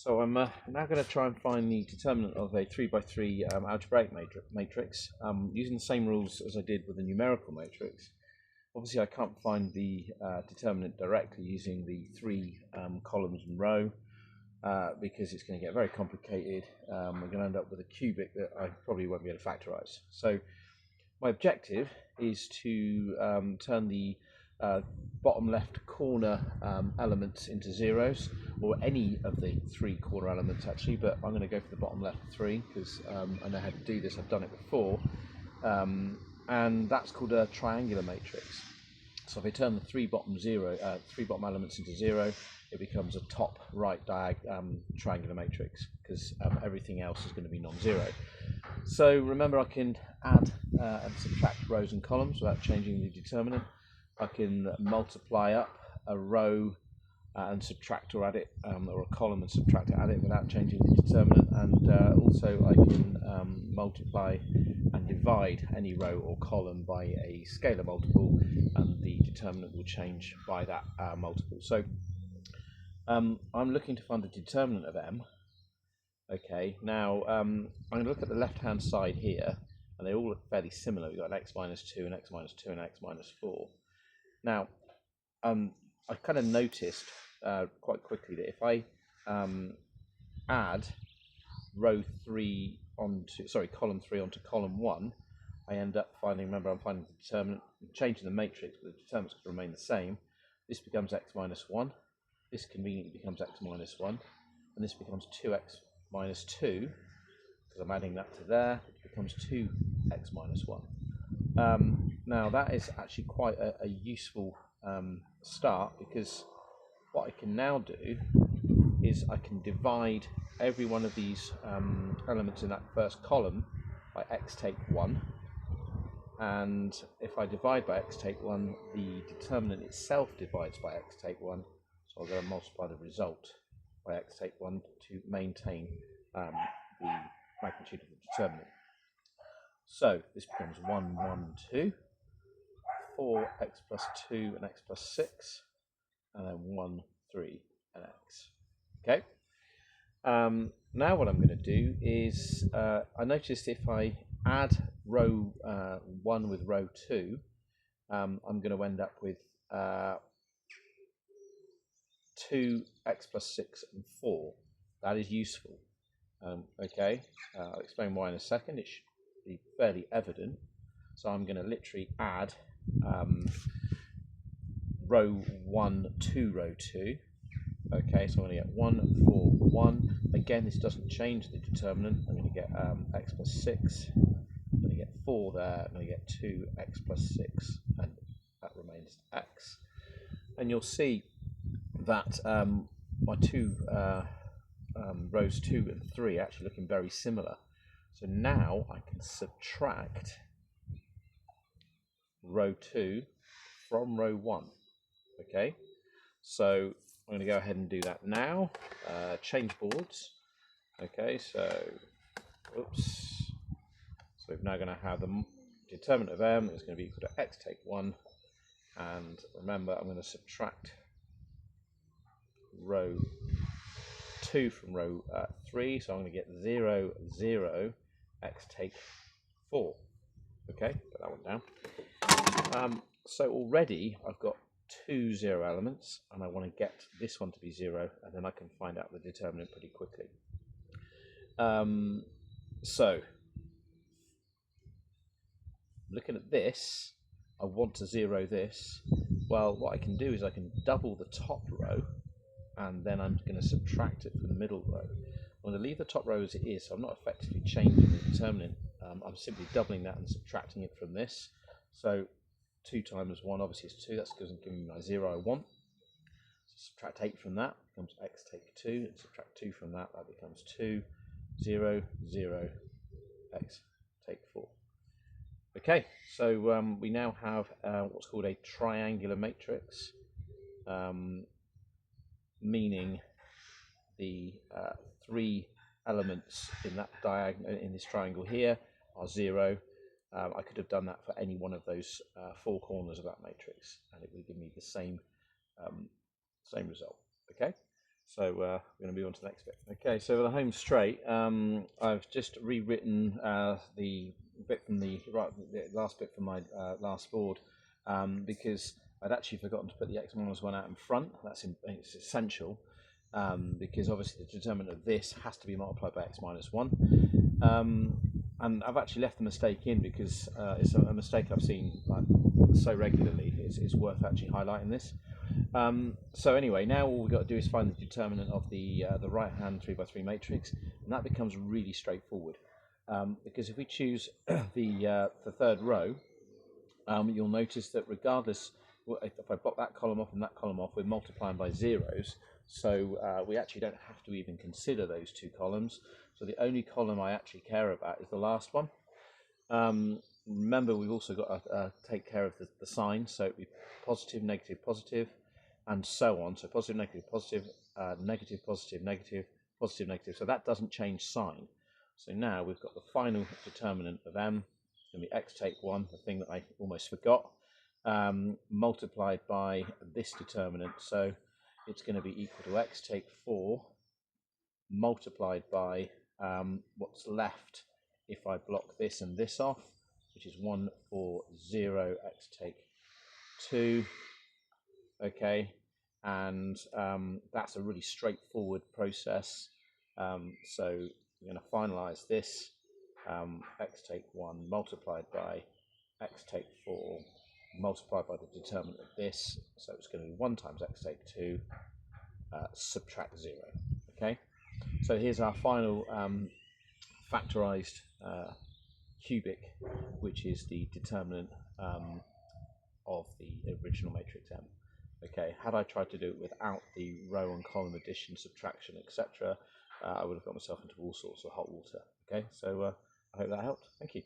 So I'm now going to try and find the determinant of a 3x3 algebraic matrix using the same rules as I did with the numerical matrix. Obviously I can't find the determinant directly using the three columns and row because it's going to get very complicated. We're going to end up with a cubic that I probably won't be able to factorize. So my objective is to turn the bottom left corner elements into zeros, or any of the three corner elements actually, but I'm going to go for the bottom left three because I know how to do this, I've done it before, and that's called a triangular matrix. So if I turn the three bottom elements into zero, it becomes a top right triangular matrix because everything else is going to be non-zero. So remember, I can add and subtract rows and columns without changing the determinant. I can multiply up a row and subtract or add it, or a column and subtract it, add it without changing the determinant, and also I can multiply and divide any row or column by a scalar multiple, and the determinant will change by that multiple. So I'm looking to find the determinant of m. Okay, now I'm going to look at the left hand side here, and they all look fairly similar. We've got an x minus 2, an x minus 2, and an x minus 4. Now, I kind of noticed quite quickly that if I add column 3 onto column 1, I end up finding, remember, I'm finding the determinant, changing the matrix, but the determinant's going to remain the same. This becomes x minus 1, this conveniently becomes x minus 1, and this becomes 2x minus 2, because I'm adding that to there, it becomes 2x minus 1. Now that is actually quite a useful start, because what I can now do is I can divide every one of these elements in that first column by x take 1, and if I divide by x take 1, the determinant itself divides by x take 1, so I'm going to multiply the result by x take 1 to maintain the magnitude of the determinant. So this becomes 1, 1, 2, 4x plus 2 and x plus 6, and then 1, 3 and x. Okay. Now what I'm going to do is, I noticed if I add row 1 with row 2, I'm going to end up with 2x plus 6 and 4. That is useful. Okay, I'll explain why in a second. It should be fairly evident. So I'm going to literally add row 1 to row 2. Okay, so I'm going to get 1, 4, 1. Again, this doesn't change the determinant. I'm going to get x plus 6. I'm going to get 4 there. I'm going to get 2x plus 6, and that remains x. And you'll see that my two rows 2 and 3 are actually looking very similar. So now I can subtract row 2 from row 1. Okay, so I'm going to go ahead and do that now. Change boards. Okay, so oops. So we're now going to have the determinant of m is going to be equal to x take 1, and remember I'm going to subtract row 2 from row 3, so I'm going to get 0, 0, x take 4. Okay, put that one down. So already I've got 2 0 elements, and I want to get this one to be 0, and then I can find out the determinant pretty quickly. So looking at this, I want to 0 this. Well, what I can do is I can double the top row, and then I'm going to subtract it from the middle row. I'm going to leave the top row as it is, so I'm not effectively changing the determinant. I'm simply doubling that and subtracting it from this. So 2 times 1 obviously is 2, that's giving me my 0 I want. So subtract 8 from that, becomes x take 2, and subtract 2 from that, that becomes 2, 0, 0, x take 4. Okay, so we now have what's called a triangular matrix, meaning the 3 elements in that in this triangle here are 0. I could have done that for any one of those 4 corners of that matrix, and it would give me the same result. Okay, So we're going to move on to the next bit. Okay, so for the home straight, I've just rewritten the bit from the last bit from my last board because I'd actually forgotten to put the x minus 1 out in front. It's essential because obviously the determinant of this has to be multiplied by x minus 1. And I've actually left the mistake in because it's a mistake I've seen like so regularly. It's worth actually highlighting this. So anyway, now all we've got to do is find the determinant of the right-hand 3x3 matrix, and that becomes really straightforward. Because if we choose the third row, you'll notice that regardless, if I block that column off and that column off, we're multiplying by zeros. So we actually don't have to even consider those two columns. So the only column I actually care about is the last one. Remember, we've also got to take care of the sign, so it'd be positive, negative, positive, and so on. So positive, negative, positive, negative, positive, negative, positive, negative. So that doesn't change sign. So now we've got the final determinant of m. It's going to be x take 1, the thing that I almost forgot, multiplied by this determinant. So it's going to be equal to x take 4 multiplied by what's left if I block this and this off, which is 1, 4, 0, x take 2. Okay, and that's a really straightforward process. So we're going to finalize this, x take 1 multiplied by x take 4 multiplied by the determinant of this. So it's going to be 1 times x take 2 subtract 0. Okay, so here's our final factorised cubic, which is the determinant of the original matrix M. Okay, had I tried to do it without the row and column addition, subtraction, etc., I would have got myself into all sorts of hot water. Okay, so I hope that helped. Thank you.